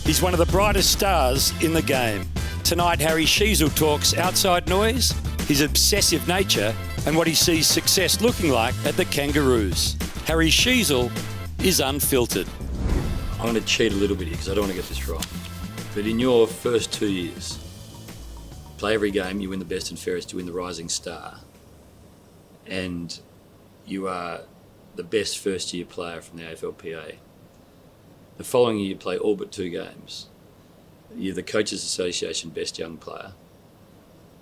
He's one of the brightest stars in the game. Tonight, Harry Sheezel talks outside noise, his obsessive nature, and what he sees success looking like at the Kangaroos. Harry Sheezel is Unfiltered. I'm going to cheat a little bit here because I don't want to get this wrong. But in your first 2 years, play every game, you win the best and fairest, you win the Rising Star, and you are the best first-year player from the AFLPA. The following year, you play all but 2 games. You're the Coaches Association Best Young Player.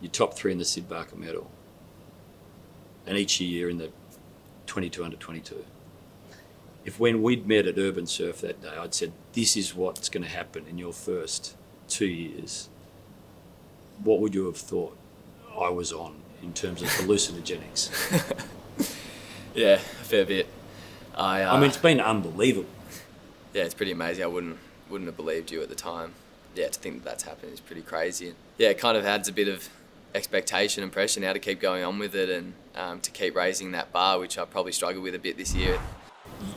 You're top 3 in the Sid Barker medal. And each year you're in the 22 under 22. If when we'd met at Urban Surf that day, I'd said, this is what's going to happen in your first 2 years, what would you have thought I was on in terms of hallucinogenics? Yeah, a fair bit. I mean, it's been unbelievable. Yeah, it's pretty amazing. I wouldn't have believed you at the time. Yeah, to think that that's happened is pretty crazy. And yeah, it kind of adds a bit of expectation and pressure now to keep going on with it and to keep raising that bar, which I probably struggled with a bit this year.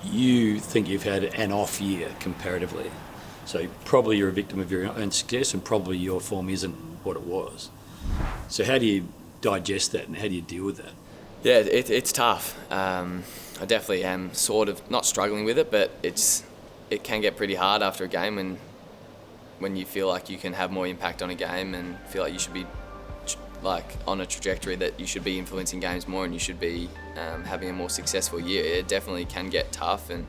You think you've had an off year comparatively. So probably you're a victim of your own success and probably your form isn't what it was. So how do you digest that and how do you deal with that? Yeah, it's tough. I definitely am sort of not struggling with it, but it can get pretty hard after a game when you feel like you can have more impact on a game and feel like you should be like on a trajectory that you should be influencing games more and you should be having a more successful year. It definitely can get tough and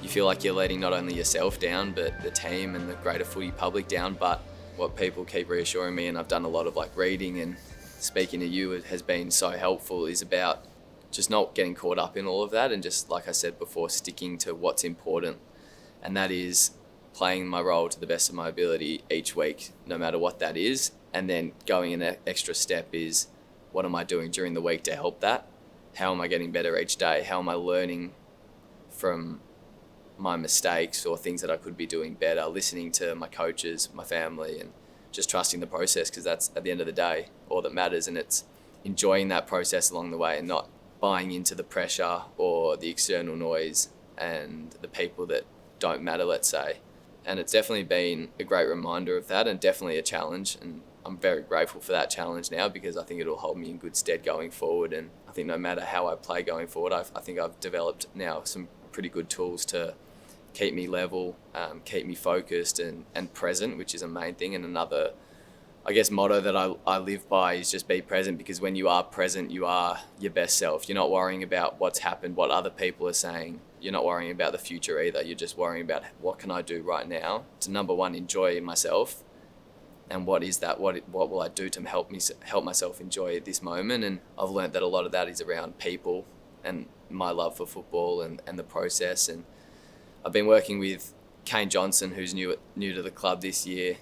you feel like you're letting not only yourself down but the team and the greater footy public down. But what people keep reassuring me, and I've done a lot of like reading and speaking to you, it has been so helpful, is about just not getting caught up in all of that and just, like I said before, sticking to what's important, and that is playing my role to the best of my ability each week, no matter what that is. And then going an extra step is, what am I doing during the week to help that? How am I getting better each day? How am I learning from my mistakes or things that I could be doing better? Listening to my coaches, my family, and just trusting the process, because that's, at the end of the day, all that matters. And it's enjoying that process along the way and not buying into the pressure or the external noise and the people that don't matter, let's say. And it's definitely been a great reminder of that and definitely a challenge. And I'm very grateful for that challenge now because I think it'll hold me in good stead going forward. And I think no matter how I play going forward, I think I've developed now some pretty good tools to keep me level, keep me focused and present, which is a main thing. And another, I guess, motto that I live by is just be present, because when you are present, you are your best self. You're not worrying about what's happened, what other people are saying. You're not worrying about the future either. You're just worrying about what can I do right now to, number one, enjoy myself, and what is that? What will I do to help myself enjoy this moment? And I've learned that a lot of that is around people and my love for football and the process. And I've been working with Kane Johnson, who's new to the club this year.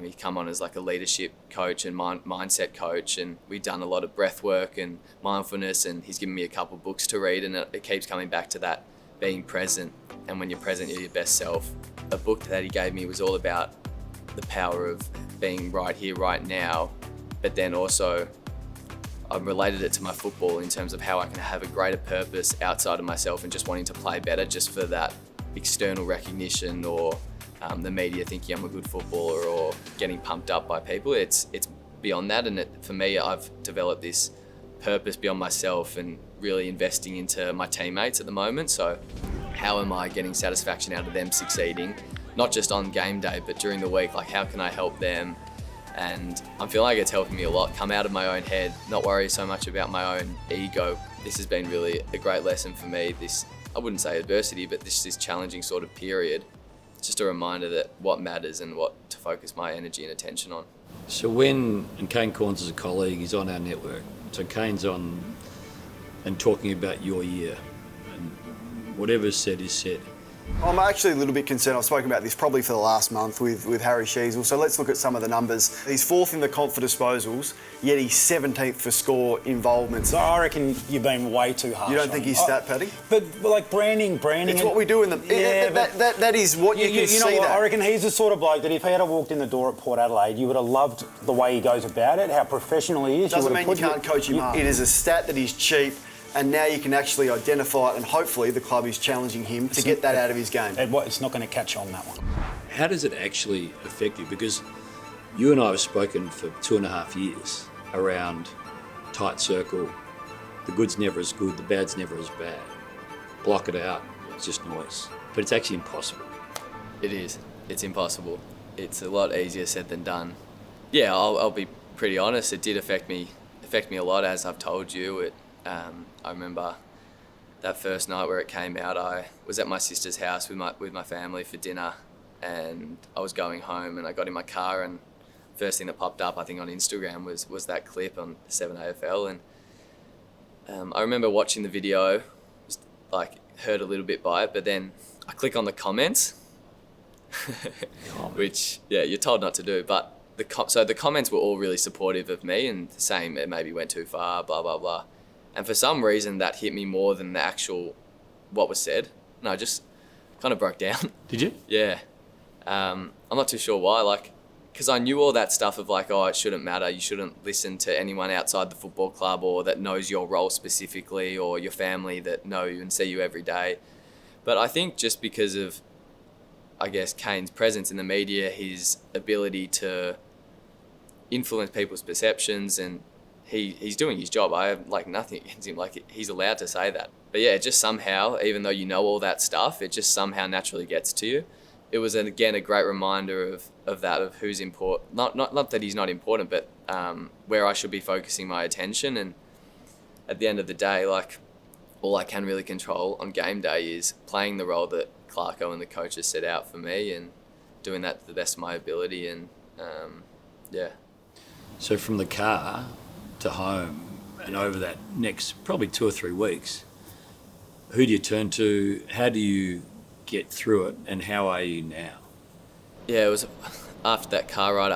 He come on as like a leadership coach and mindset coach, and we've done a lot of breath work and mindfulness, and he's given me a couple of books to read, and it keeps coming back to that, being present. And when you're present, you're your best self. A book that he gave me was all about the power of being right here, right now, but then also I've related it to my football in terms of how I can have a greater purpose outside of myself and just wanting to play better just for that external recognition or the media thinking I'm a good footballer or getting pumped up by people. It's beyond that, and for me, I've developed this purpose beyond myself and really investing into my teammates at the moment. So how am I getting satisfaction out of them succeeding, not just on game day, but during the week? Like, how can I help them? And I'm feeling like it's helping me a lot, come out of my own head, not worry so much about my own ego. This has been really a great lesson for me, this, I wouldn't say adversity, but this challenging sort of period. It's just a reminder that what matters and what to focus my energy and attention on. So and Kane Corns is a colleague, he's on our network. So Kane's on and talking about your year, and whatever's said is said. I'm actually a little bit concerned. I've spoken about this probably for the last month with Harry Sheezel. So let's look at some of the numbers. He's 4th in the comp for disposals, yet he's 17th for score involvements. So I reckon you've been way too harsh. You don't think he's stat padding? But like branding. It's what we do in the. Yeah, that is what you can see. You know what? That. I reckon he's the sort of bloke that if he had walked in the door at Port Adelaide, you would have loved the way he goes about it, how professional he is. Doesn't mean you can't coach him up. It is a stat that is cheap. And now you can actually identify it, and hopefully the club is challenging him to get that out of his game. It's not going to catch on, that one. How does it actually affect you? Because you and I have spoken for 2.5 years around tight circle. The good's never as good, the bad's never as bad. Block it out, it's just noise. But it's actually impossible. It is. It's impossible. It's a lot easier said than done. Yeah, I'll be pretty honest. It did affect me a lot, as I've told you. I remember that first night where it came out. I was at my sister's house with my family for dinner, and I was going home, and I got in my car, and first thing that popped up, I think on Instagram, was that clip on 7AFL, and I remember watching the video, just like hurt a little bit by it, but then I click on the comments, which you're told not to do, but so the comments were all really supportive of me and saying it maybe went too far, blah blah blah, and for some reason that hit me more than the actual what was said, and I just kind of broke down. Did you? Yeah. I'm not too sure why, because I knew all that stuff of it shouldn't matter, you shouldn't listen to anyone outside the football club or that knows your role specifically, or your family that know you and see you every day. But I think just because of, I guess, Kane's presence in the media, his ability to influence people's perceptions, and he's doing his job. I have nothing against him, he's allowed to say that. But yeah, it just somehow, even though you know all that stuff, it just somehow naturally gets to you. It was, again, a great reminder of who's important. Not that he's not important, but where I should be focusing my attention. And at the end of the day, all I can really control on game day is playing the role that Clarko and the coaches set out for me, and doing that to the best of my ability. And yeah. So from the car to home and over that next probably 2 or 3 weeks, who do you turn to? How do you get through it, and how are you now? Yeah, it was after that car ride.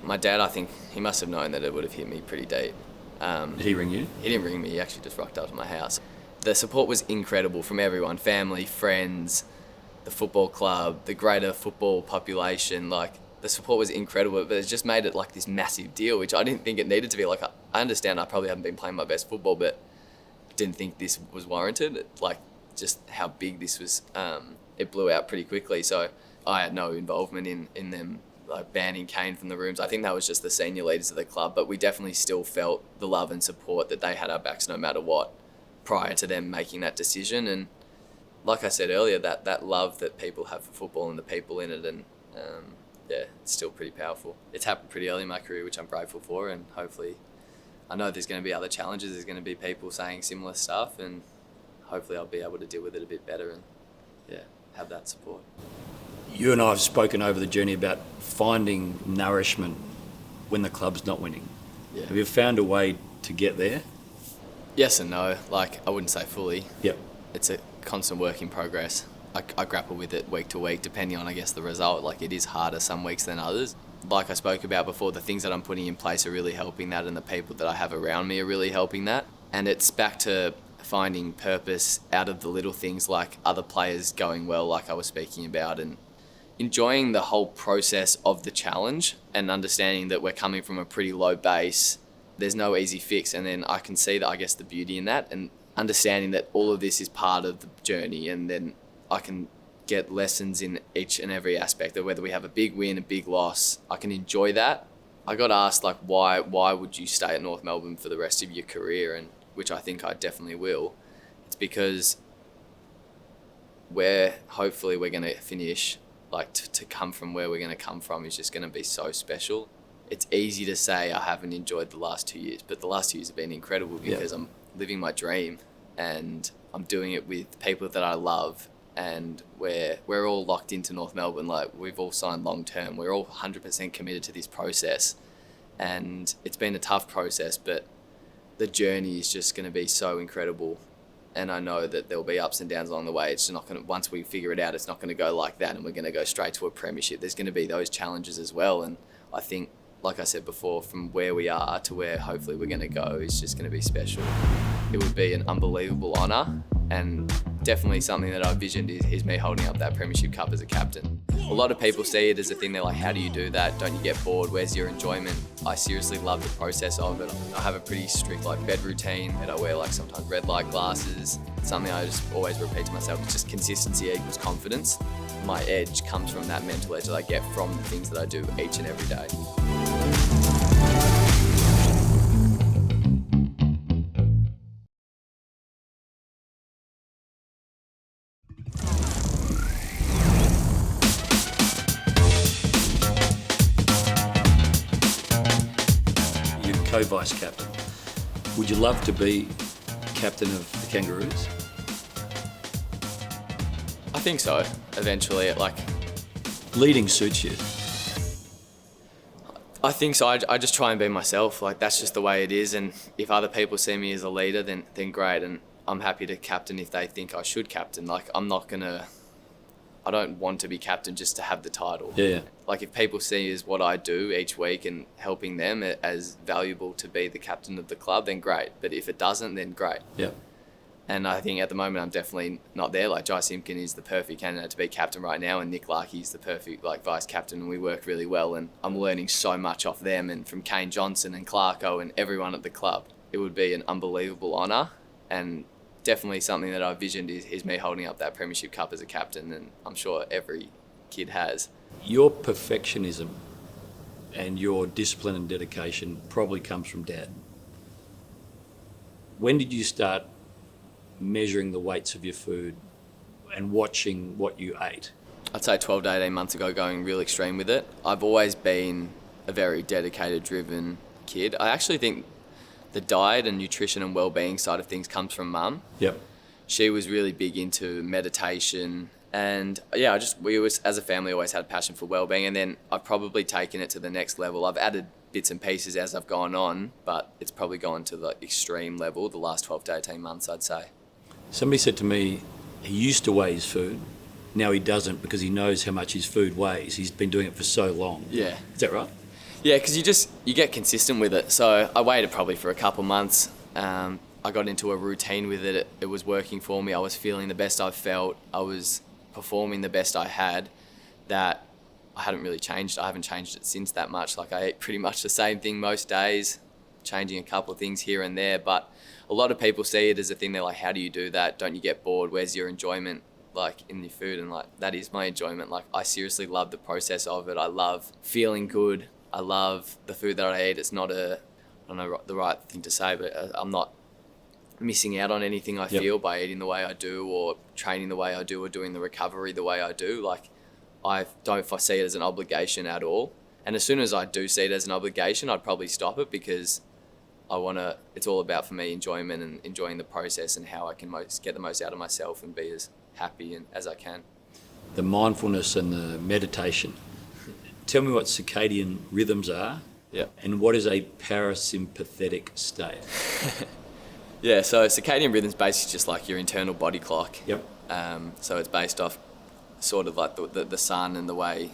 My dad, I think he must have known that it would have hit me pretty deep. Did he ring you? He didn't ring me. He actually just rocked up to my house. The support was incredible from everyone: family, friends, the football club, the greater football population. The support was incredible, but it just made it this massive deal, which I didn't think it needed to be. I understand I probably haven't been playing my best football, but I didn't think this was warranted. Just how big this was. It blew out pretty quickly, so I had no involvement in them banning Kane from the rooms. I think that was just the senior leaders of the club, but we definitely still felt the love and support that they had our backs no matter what prior to them making that decision. And like I said earlier, that love that people have for football and the people in it, and it's still pretty powerful. It's happened pretty early in my career, which I'm grateful for, and hopefully I know there's going to be other challenges, there's going to be people saying similar stuff, and hopefully I'll be able to deal with it a bit better and have that support. You and I have spoken over the journey about finding nourishment when the club's not winning. Yeah. Have you found a way to get there? Yes and no. I wouldn't say fully. Yep. It's a constant work in progress. I grapple with it week to week, depending on, I guess, the result. It is harder some weeks than others. Like I spoke about before, the things that I'm putting in place are really helping that, and the people that I have around me are really helping that. And it's back to finding purpose out of the little things, like other players going well, like I was speaking about, and enjoying the whole process of the challenge, and understanding that we're coming from a pretty low base. There's no easy fix, and then I can see that, I guess, the beauty in that, and understanding that all of this is part of the journey, and then I can get lessons in each and every aspect of whether we have a big win, a big loss. I can enjoy that. I got asked why would you stay at North Melbourne for the rest of your career, and which I think I definitely will. It's because hopefully we're going to finish, to come from where we're going to come from is just going to be so special. It's easy to say I haven't enjoyed the last 2 years, but the last 2 years have been incredible because I'm living my dream, and I'm doing it with people that I love, and we're all locked into North Melbourne. We've all signed long term. We're all 100% committed to this process, and it's been a tough process, but the journey is just going to be so incredible. And I know that there'll be ups and downs along the way. It's not going to, once we figure it out, it's not going to go like that and we're going to go straight to a premiership. There's going to be those challenges as well. And I think, like I said before, from where we are to where hopefully we're going to go is just going to be special. It would be an unbelievable honour, and definitely something that I envisioned is me holding up that premiership cup as a captain. A lot of people see it as a thing. They're like, how do you do that? Don't you get bored? Where's your enjoyment? I seriously love the process of it. I have a pretty strict bed routine, and I wear sometimes red light glasses. something I just always repeat to myself. It's just consistency equals confidence. My edge comes from that mental edge that I get from the things that I do each and every day. You're co-vice captain. Would you love to be captain of the Kangaroos? I think so, eventually. Leading suits you. I think so. I just try and be myself. That's just the way it is. And if other people see me as a leader, then great. And I'm happy to captain if they think I should captain. I don't want to be captain just to have the title. Yeah. If people see as what I do each week and helping them as valuable to be the captain of the club, then great. But if it doesn't, then great. Yeah. And I think at the moment I'm definitely not there. Jai Simpkin is the perfect candidate to be captain right now, and Nick Larkey is the perfect vice captain, and we work really well. And I'm learning so much off them and from Kane Johnson and Clarko and everyone at the club. It would be an unbelievable honour, and definitely something that I visioned is me holding up that Premiership Cup as a captain, and I'm sure every kid has. Your perfectionism and your discipline and dedication probably comes from Dad. When did you start measuring the weights of your food and watching what you ate? I'd say 12 to 18 months ago, going real extreme with it. I've always been a very dedicated, driven kid. I actually think the diet and nutrition and well-being side of things comes from Mum. Yep. She was really big into meditation, and yeah, we as a family always had a passion for well-being, and then I've probably taken it to the next level. I've added bits and pieces as I've gone on, but it's probably gone to the extreme level the last 12 to 18 months, I'd say. Somebody said to me, he used to weigh his food. Now he doesn't because he knows how much his food weighs. He's been doing it for so long. Yeah. Is that right? Yeah, because you get consistent with it. So I weighed it probably for a couple months. I got into a routine with it. It was working for me. I was feeling the best I've felt. I was performing the best I had. That I hadn't really changed. I haven't changed it since that much. I eat pretty much the same thing most days, changing a couple of things here and there. But a lot of people see it as a thing. They're like, how do you do that? Don't you get bored? Where's your enjoyment in your food? And that is my enjoyment. I seriously love the process of it. I love feeling good. I love the food that I eat. It's not I don't know the right thing to say, but I'm not missing out on anything I feel by eating the way I do, or training the way I do, or doing the recovery the way I do. I don't foresee it as an obligation at all. And as soon as I do see it as an obligation, I'd probably stop it, because it's all about, for me, enjoyment and enjoying the process and how I can get the most out of myself and be as happy as I can. The mindfulness and the meditation. Tell me what circadian rhythms are. Yeah. And what is a parasympathetic state? Yeah, so circadian rhythm's basically just your internal body clock. Yep. So it's based off sort of the sun and the way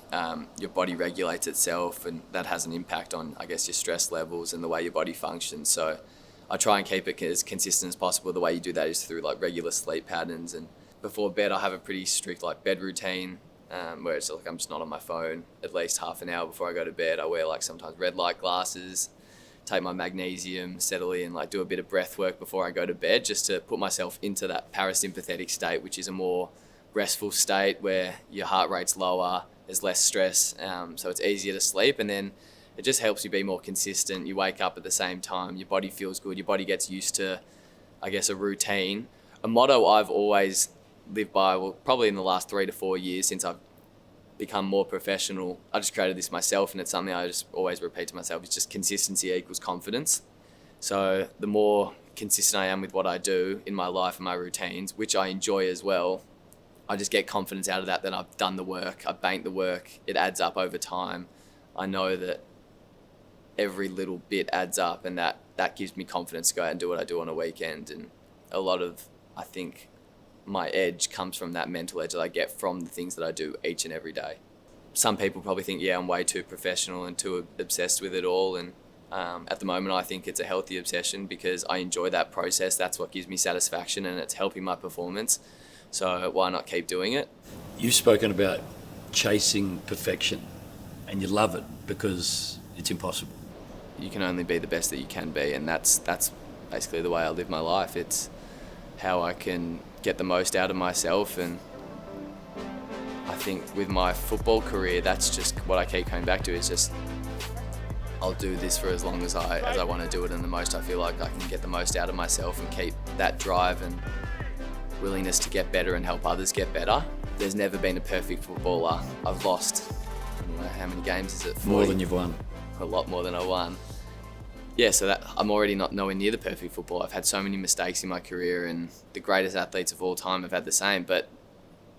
your body regulates itself, and that has an impact on, I guess, your stress levels and the way your body functions. So I try and keep it as consistent as possible. The way you do that is through regular sleep patterns, and before bed I have a pretty strict bed routine, where it's I'm just not on my phone at least half an hour before I go to bed. I wear sometimes red light glasses, take my magnesium steadily, and do a bit of breath work before I go to bed, just to put myself into that parasympathetic state, which is a more restful state where your heart rate's lower, there's less stress, so it's easier to sleep, and then it just helps you be more consistent. You wake up at the same time, your body feels good, your body gets used to, I guess, a routine. A motto I've always lived by, well, probably in the last 3 to 4 years since I've become more professional, I just created this myself, and it's something I just always repeat to myself. It's just consistency equals confidence. So the more consistent I am with what I do in my life and my routines, which I enjoy as well, I just get confidence out of that I've done the work, I've banked the work, it adds up over time. I know that every little bit adds up, and that gives me confidence to go out and do what I do on a weekend. And a lot of, I think, my edge comes from that mental edge that I get from the things that I do each and every day. Some people probably think, I'm way too professional and too obsessed with it all. And at the moment, I think it's a healthy obsession, because I enjoy that process. That's what gives me satisfaction, and it's helping my performance. So why not keep doing it? You've spoken about chasing perfection, and you love it because it's impossible. You can only be the best that you can be, and that's basically the way I live my life. how I can get the most out of myself. And I think with my football career, that's just what I keep coming back to, is just I'll do this for as long as I want to do it, and the most I feel like I can get the most out of myself and keep that drive and willingness to get better and help others get better. There's never been a perfect footballer. I've lost, I don't know, how many games is it? 40? More than you've won. A lot more than I won. Yeah, so that I'm already not nowhere near the perfect footballer. I've had so many mistakes in my career, and the greatest athletes of all time have had the same, but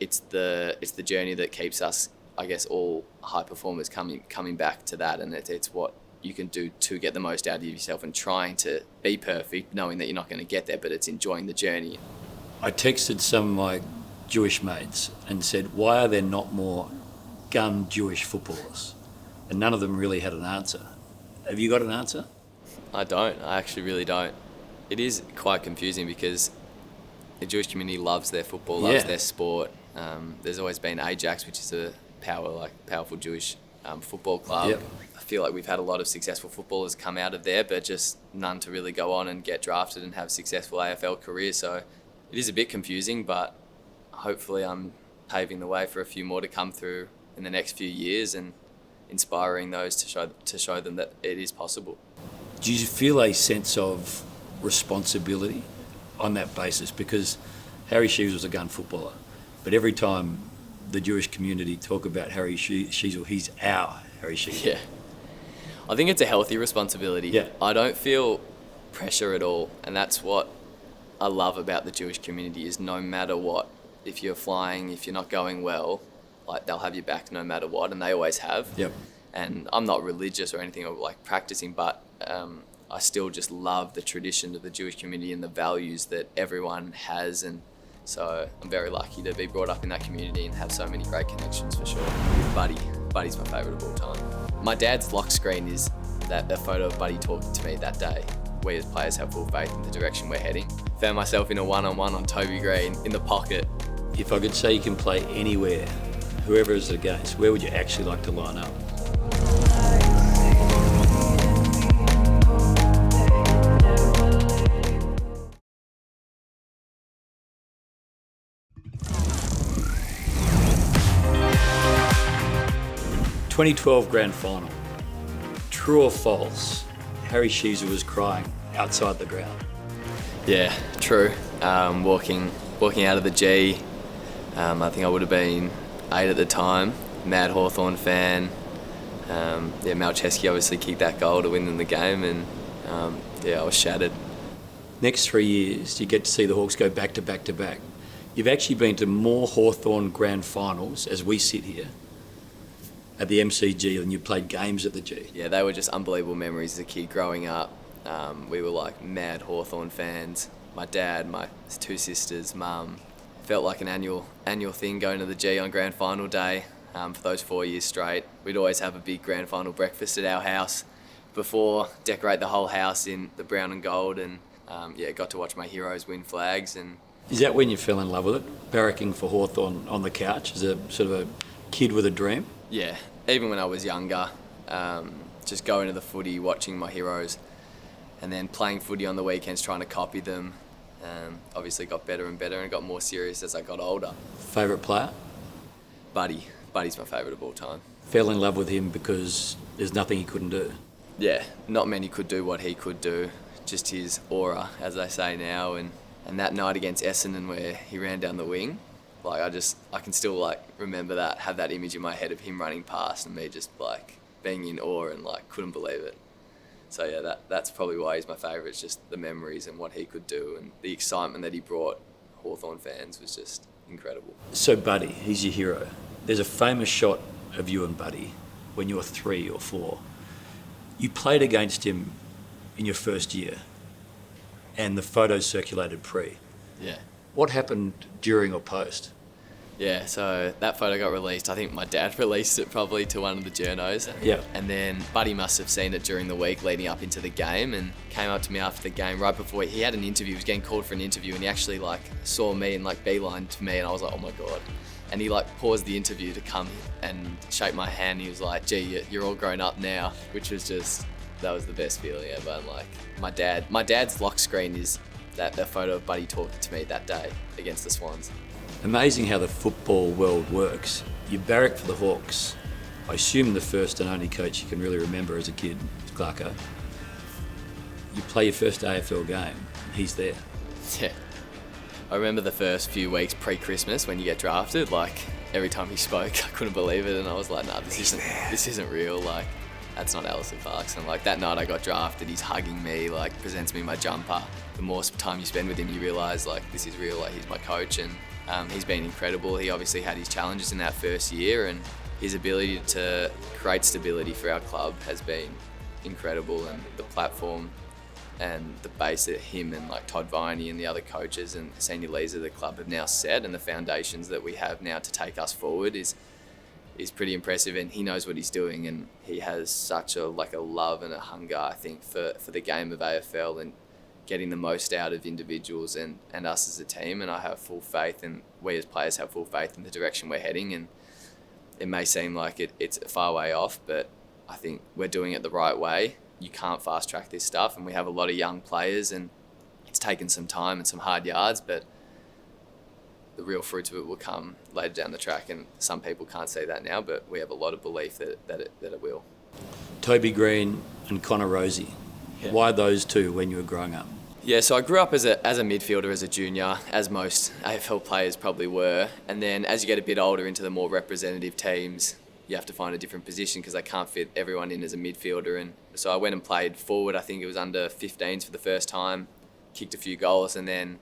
it's the journey that keeps us, I guess, all high performers coming back to that, and it's what you can do to get the most out of yourself, and trying to be perfect, knowing that you're not going to get there, but it's enjoying the journey. I texted some of my Jewish mates and said, why are there not more gun Jewish footballers? And none of them really had an answer. Have you got an answer? I don't. I actually really don't. It is quite confusing because the Jewish community loves their football, loves their sport. There's always been Ajax, which is a powerful Jewish football club. Yep. I feel like we've had a lot of successful footballers come out of there, but just none to really go on and get drafted and have successful AFL careers. So it is a bit confusing, but hopefully I'm paving the way for a few more to come through in the next few years and inspiring those to show them that it is possible. Do you feel a sense of responsibility on that basis? Because Harry Sheezel was a gun footballer, but every time the Jewish community talk about Harry Sheezel, he's our Harry Sheezel. Yeah. I think it's a healthy responsibility. Yeah. I don't feel pressure at all, and that's what I love about the Jewish community, is no matter what, if you're flying, if you're not going well, like, they'll have your back no matter what, and they always have. Yep. And I'm not religious or anything, or like practicing, but I still just love the tradition of the Jewish community and the values that everyone has, and so I'm very lucky to be brought up in that community and have so many great connections, for sure. Buddy's my favourite of all time. My dad's lock screen is the photo of Buddy talking to me that day. We as players have full faith in the direction we're heading. Found myself in a one-on-one on Toby Green in the pocket. If I could say you can play anywhere, whoever is against, where would you actually like to line up? ...2012 Grand Final. True or false, Harry Sheezel was crying outside the ground? Yeah, true. Walking out of the G, I think I would have been 8 at the time. Mad Hawthorn fan. Mal Chesky obviously kicked that goal to win them the game, and I was shattered. Next 3 years, you get to see the Hawks go back to back to back. You've actually been to more Hawthorn Grand Finals, as we sit here, at the MCG than you played games at the G. Yeah, they were just unbelievable memories as a kid growing up. We were like mad Hawthorn fans. My dad, my 2 sisters, mum. Felt like an annual thing going to the G on Grand Final day for those 4 years straight. We'd always have a big Grand Final breakfast at our house before, decorate the whole house in the brown and gold, and got to watch my heroes win flags. And is that when you fell in love with it? Barracking for Hawthorn on the couch as a sort of a kid with a dream? Yeah, even when I was younger, just going to the footy, watching my heroes, and then playing footy on the weekends, trying to copy them. Obviously got better and better, and got more serious as I got older. Favourite player? Buddy's my favourite of all time. Fell in love with him because there's nothing he couldn't do? Yeah, not many could do what he could do. Just his aura, as they say now, and that night against Essendon where he ran down the wing, like I can still like remember that, have that image in my head of him running past and me just like being in awe and like couldn't believe it. So yeah, that's probably why he's my favourite. It's just the memories and what he could do, and the excitement that he brought Hawthorn fans was just incredible. So Buddy, he's your hero. There's a famous shot of you and Buddy when you were 3 or 4. You played against him in your first year, and the photos circulated pre. Yeah. What happened during or post? Yeah, so that photo got released. I think my dad released it probably to one of the journos. Yeah. And then Buddy must have seen it during the week leading up into the game, and came up to me after the game right before he had an interview. He was getting called for an interview, and he actually like saw me and like beelined to me, and I was like, oh my God. And he like paused the interview to come and shake my hand. He was like, gee, you're all grown up now, which was just, that was the best feeling ever. And like my dad's lock screen is that photo of Buddy talking to me that day against the Swans. Amazing how the football world works. You barrack for the Hawks. I assume the first and only coach you can really remember as a kid is Clarko. You play your first AFL game, he's there. Yeah. I remember the first few weeks pre-Christmas when you get drafted, like every time he spoke, I couldn't believe it, and I was like, nah, this isn't real, like, that's not Alistair Clarkson. Like, that night I got drafted, he's hugging me, like, presents me my jumper. The more time you spend with him, you realise, like, this is real, like, he's my coach, and he's been incredible. He obviously had his challenges in that first year, and his ability to create stability for our club has been incredible, and the platform and the base that him and like Todd Viney and the other coaches and senior leaders of the club have now set, and the foundations that we have now to take us forward is pretty impressive. And he knows what he's doing, and he has such a love and a hunger, I think, for the game of AFL and getting the most out of individuals and us as a team. And I have full faith, and we as players have full faith in the direction we're heading. And it may seem like it's a far way off, but I think we're doing it the right way. You can't fast track this stuff, and we have a lot of young players, and it's taken some time and some hard yards, but the real fruits of it will come later down the track, and some people can't see that now, but we have a lot of belief that it will. Toby Green and Connor Rosie. Yeah. Why those two when you were growing up? Yeah, so I grew up as a midfielder, as a junior, as most AFL players probably were, and then as you get a bit older into the more representative teams, you have to find a different position because they can't fit everyone in as a midfielder. And so I went and played forward. I think it was under 15s for the first time, kicked a few goals, and then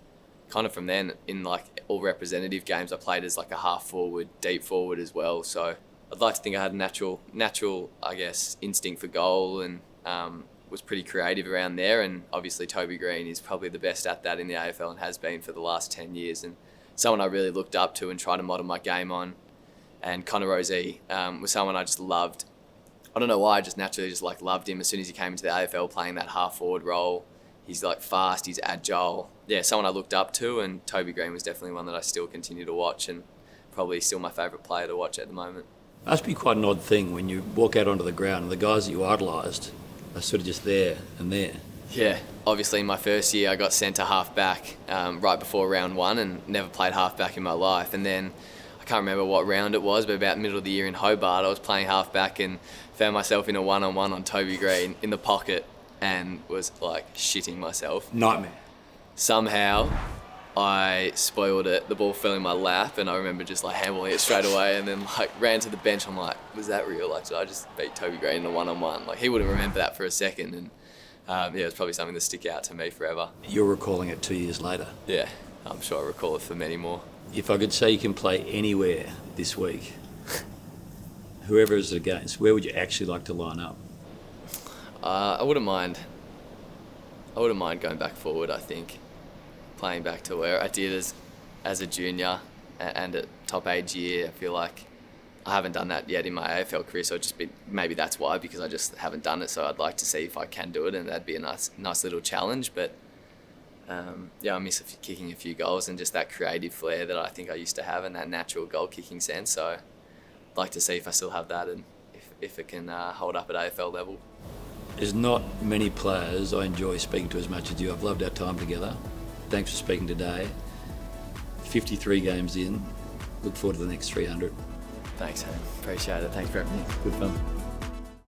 kind of from then in like all representative games I played as like a half forward, deep forward as well. So I'd like to think I had a natural I guess instinct for goal, and was pretty creative around there. And obviously Toby Green is probably the best at that in the AFL and has been for the last 10 years, and someone I really looked up to and tried to model my game on. And Connor Rosie was someone I just loved. I don't know why, I just naturally loved him as soon as he came into the AFL playing that half forward role. He's like fast, he's agile. Yeah, someone I looked up to, and Toby Green was definitely one that I still continue to watch, and probably still my favourite player to watch at the moment. Must be quite an odd thing when you walk out onto the ground and the guys that you idolised are sort of just there and there. Yeah, obviously in my first year I got sent to half back right before round one, and never played half back in my life. And then I can't remember what round it was, but about middle of the year in Hobart, I was playing half-back and found myself in a one-on-one on Toby Green in the pocket and was like shitting myself. Nightmare. Somehow I spoiled it. The ball fell in my lap, and I remember just like handballing it straight away, and then like ran to the bench. I'm like, was that real? Like, did I just beat Toby Green in a one-on-one? Like, he wouldn't remember that for a second, and yeah, it's probably something that stick out to me forever. You're recalling it 2 years later. Yeah, I'm sure I recall it for many more. If I could say you can play anywhere this week, whoever is against, where would you actually like to line up? I wouldn't mind going back forward. I think playing back to where I did as a junior and at top age year. I feel like I haven't done that yet in my AFL career, so maybe that's why, because I just haven't done it. So I'd like to see if I can do it, and that'd be a nice little challenge. But yeah, I miss kicking a few goals and just that creative flair that I think I used to have, and that natural goal kicking sense. So I'd like to see if I still have that, and if it can hold up at AFL level. There's not many players I enjoy speaking to as much as you. I've loved our time together. Thanks for speaking today. 53 games in. Look forward to the next 300. Thanks, Ham. Appreciate it. Thanks for having me. Good fun.